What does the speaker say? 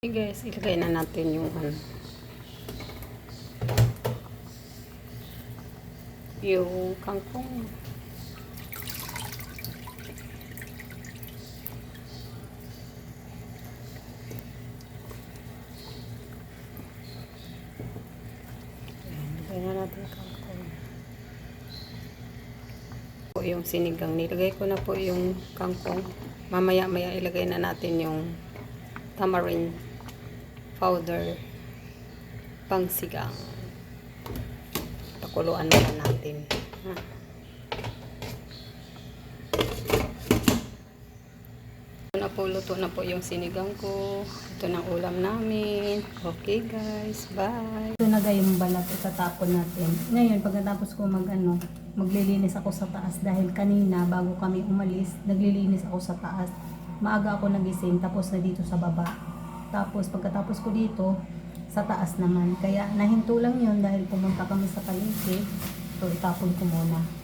Okay guys, ilagay na natin yung yung kangkong. Ilagay na natin yung kangkong. Po yung sinigang, nilagay ko na po yung kangkong. Mamaya ilagay na natin yung tamarind powder pang sigang. Pakuluan muna natin. Luto na po yung sinigang ko. Ito na ulam namin. Okay guys, bye. Ito na yung balat, itatapon natin. Ngayon, pagkatapos ko maglilinis ako sa taas dahil kanina bago kami umalis, naglilinis ako sa taas. Maaga ako nagising, tapos na dito sa baba. Tapos pagkatapos ko dito, sa taas naman. Kaya nahinto lang yun dahil pumunta kami sa palengke. So itapon ko muna.